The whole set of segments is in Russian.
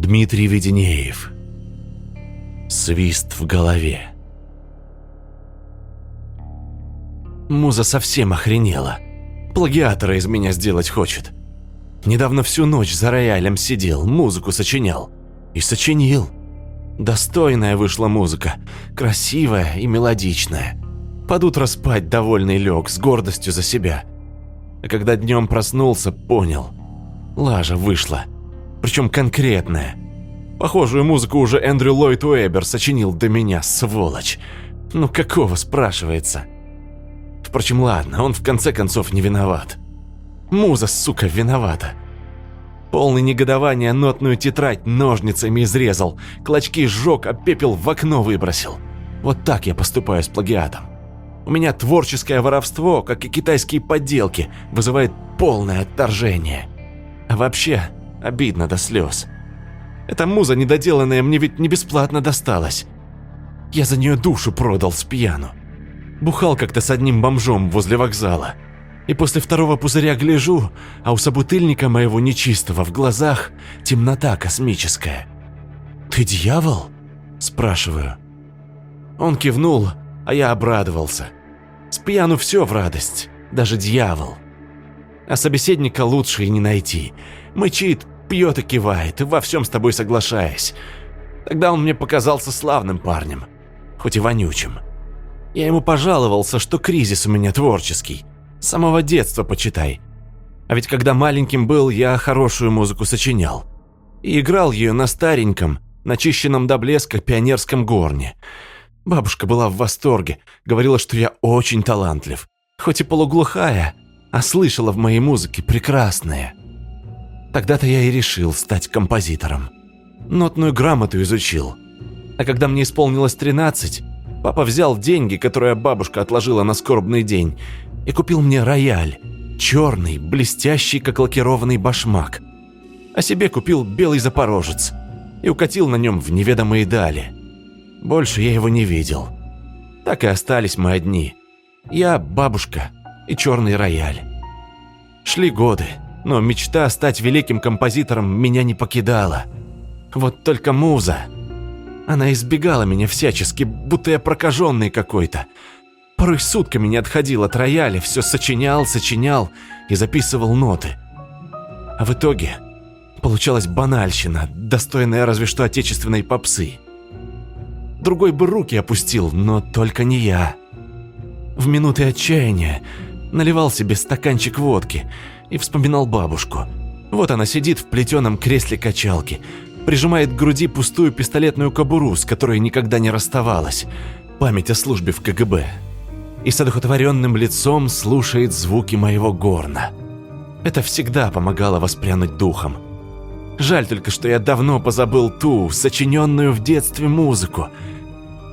Дмитрий Веденеев. Свист в голове. Муза совсем охренела. Плагиатора из меня сделать хочет. Недавно всю ночь за роялем сидел, музыку сочинял. И сочинил. Достойная вышла музыка, красивая и мелодичная. Под утро спать довольный лег, с гордостью за себя. А когда днем проснулся, понял. Лажа вышла. Причем конкретная. Похожую музыку уже Эндрю Ллойд Уэббер сочинил до меня, сволочь. Ну какого, спрашивается? Впрочем, ладно, он в конце концов не виноват. Муза, сука, виновата. Полный негодования нотную тетрадь ножницами изрезал, клочки сжег, а пепел в окно выбросил. Вот так я поступаю с плагиатом. У меня творческое воровство, как и китайские подделки, вызывает полное отторжение. А вообще, обидно до слез. Эта муза недоделанная мне ведь не бесплатно досталась. Я за нее душу продал с пьяну. Бухал как-то с одним бомжом возле вокзала. И после второго пузыря гляжу, а у собутыльника моего нечистого в глазах темнота космическая. «Ты дьявол?» – спрашиваю. Он кивнул, а я обрадовался. С пьяну все в радость, даже дьявол. А собеседника лучше и не найти. Мычит, пьет и кивает, во всем с тобой соглашаясь. Тогда он мне показался славным парнем, хоть и вонючим. Я ему пожаловался, что кризис у меня творческий. С самого детства, почитай. А ведь когда маленьким был, я хорошую музыку сочинял. И играл ее на стареньком, начищенном до блеска пионерском горне. Бабушка была в восторге, говорила, что я очень талантлив. Хоть и полуглухая, а слышала в моей музыке прекрасное. Тогда-то я и решил стать композитором. Нотную грамоту изучил. А когда мне исполнилось 13, папа взял деньги, которые бабушка отложила на скорбный день, и купил мне рояль, черный, блестящий, как лакированный башмак. А себе купил белый запорожец и укатил на нем в неведомые дали. Больше я его не видел. Так и остались мы одни. Я, бабушка и черный рояль. Шли годы, но мечта стать великим композитором меня не покидала. Вот только муза. Она избегала меня всячески, будто я прокаженный какой-то. Порой сутками не отходил от рояля, все сочинял и записывал ноты. А в итоге получалась банальщина, достойная разве что отечественной попсы. Другой бы руки опустил, но только не я. В минуты отчаяния наливал себе стаканчик водки и вспоминал бабушку. Вот она сидит в плетеном кресле качалки, прижимает к груди пустую пистолетную кобуру, с которой никогда не расставалась, память о службе в КГБ. И с одухотворенным лицом слушает звуки моего горна. Это всегда помогало воспрянуть духом. Жаль только, что я давно позабыл ту, сочиненную в детстве музыку.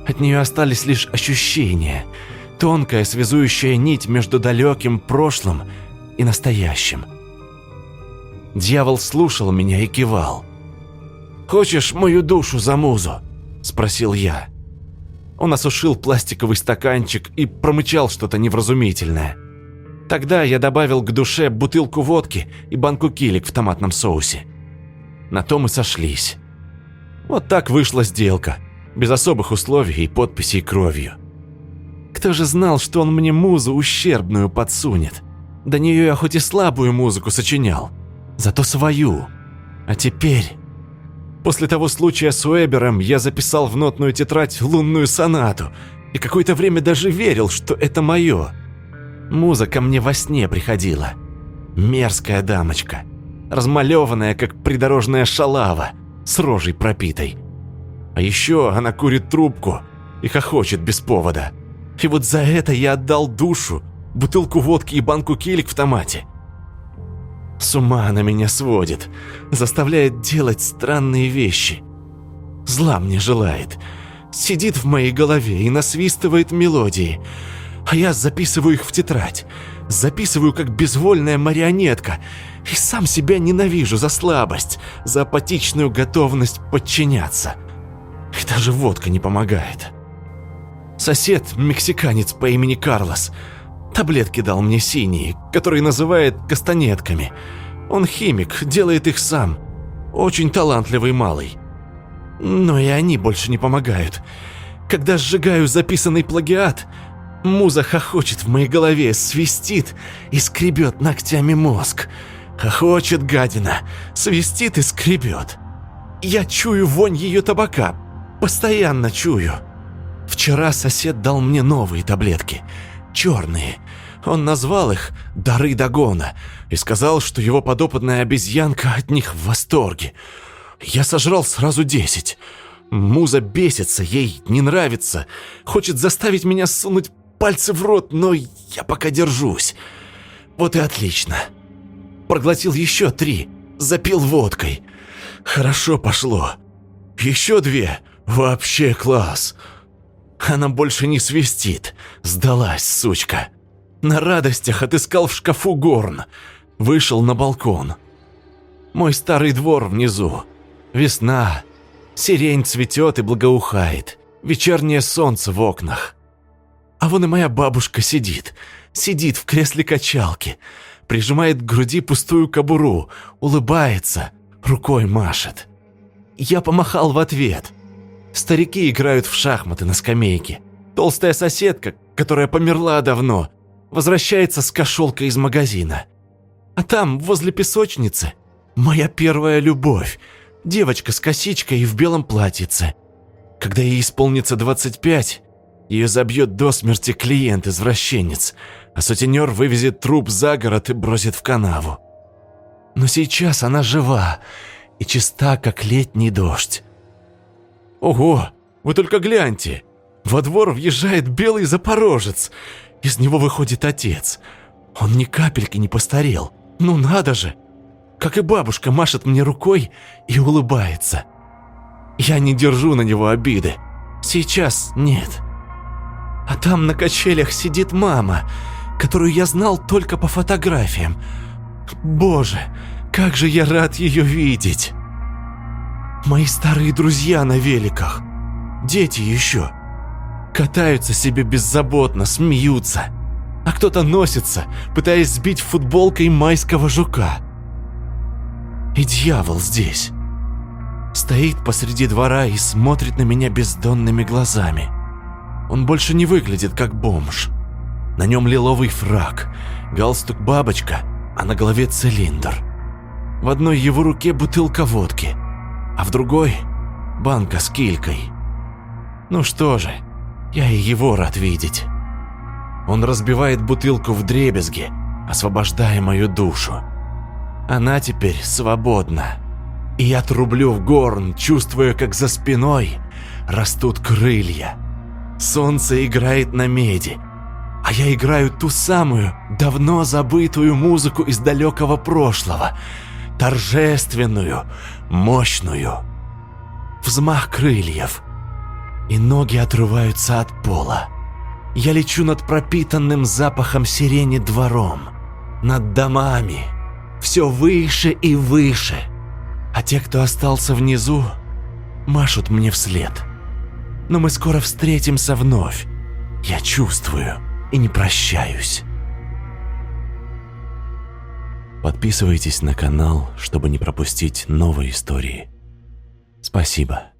От нее остались лишь ощущения, тонкая связующая нить между далеким прошлым и настоящим. Дьявол слушал меня и кивал. «Хочешь мою душу за музу?» – спросил я. Он осушил пластиковый стаканчик и промычал что-то невразумительное. Тогда я добавил к душе бутылку водки и банку килик в томатном соусе. На том и сошлись. Вот так вышла сделка, без особых условий и подписей кровью. Кто же знал, что он мне музу ущербную подсунет? До нее я хоть и слабую музыку сочинял, зато свою. А теперь... После того случая с Уэббером я записал в нотную тетрадь лунную сонату и какое-то время даже верил, что это мое. Муза ко мне во сне приходила. Мерзкая дамочка, размалеванная, как придорожная шалава, с рожей пропитой. А еще она курит трубку и хохочет без повода. И вот за это я отдал душу, бутылку водки и банку килик в томате. С ума она меня сводит, заставляет делать странные вещи. Зла мне желает. Сидит в моей голове и насвистывает мелодии, а я записываю их в тетрадь. Записываю как безвольная марионетка и сам себя ненавижу за слабость, за апатичную готовность подчиняться. И даже водка не помогает. Сосед, мексиканец по имени Карлос, таблетки дал мне синие, которые называет кастанетками. Он химик, делает их сам. Очень талантливый малый. Но и они больше не помогают. Когда сжигаю записанный плагиат, муза хохочет в моей голове, свистит и скребет ногтями мозг. Хохочет гадина, свистит и скребет. Я чую вонь ее табака, постоянно чую. Вчера сосед дал мне новые таблетки, черные. Он назвал их «Дары Дагона» и сказал, что его подопытная обезьянка от них в восторге. Я сожрал сразу 10. Муза бесится, ей не нравится, хочет заставить меня сунуть пальцы в рот, но я пока держусь. Вот и отлично. Проглотил еще 3, запил водкой. Хорошо пошло. Еще 2. Вообще класс. Она больше не свистит. Сдалась, сучка. На радостях отыскал в шкафу горн. Вышел на балкон. Мой старый двор внизу. Весна. Сирень цветет и благоухает. Вечернее солнце в окнах. А вон и моя бабушка сидит. Сидит в кресле качалки. Прижимает к груди пустую кобуру. Улыбается. Рукой машет. Я помахал в ответ. Старики играют в шахматы на скамейке. Толстая соседка, которая померла давно, возвращается с кошелкой из магазина. А там, возле песочницы, моя первая любовь. Девочка с косичкой и в белом платьице. Когда ей исполнится 25, ее забьет до смерти клиент-извращенец, а сутенер вывезет труп за город и бросит в канаву. Но сейчас она жива и чиста, как летний дождь. Ого, вы только гляньте! Во двор въезжает белый запорожец. Из него выходит отец. Он ни капельки не постарел. Ну надо же! Как и бабушка машет мне рукой и улыбается. Я не держу на него обиды. Сейчас нет. А там на качелях сидит мама, которую я знал только по фотографиям. Боже, как же я рад ее видеть! Мои старые друзья на великах, дети еще, катаются себе беззаботно, смеются, а кто-то носится, пытаясь сбить футболкой майского жука. И дьявол здесь. Стоит посреди двора и смотрит на меня бездонными глазами. Он больше не выглядит как бомж. На нем лиловый фрак, галстук-бабочка, а на голове цилиндр. В одной его руке бутылка водки, а в другой – банка с килькой. Ну что же, я и его рад видеть. Он разбивает бутылку вдребезги, освобождая мою душу. Она теперь свободна. И я трублю в горн, чувствуя, как за спиной растут крылья. Солнце играет на меди, а я играю ту самую, давно забытую музыку из далекого прошлого, торжественную, мощную. Взмах крыльев, и ноги отрываются от пола. Я лечу над пропитанным запахом сирени двором, над домами, все выше и выше. А те, кто остался внизу, машут мне вслед. Но мы скоро встретимся вновь. Я чувствую и не прощаюсь. Подписывайтесь на канал, чтобы не пропустить новые истории. Спасибо.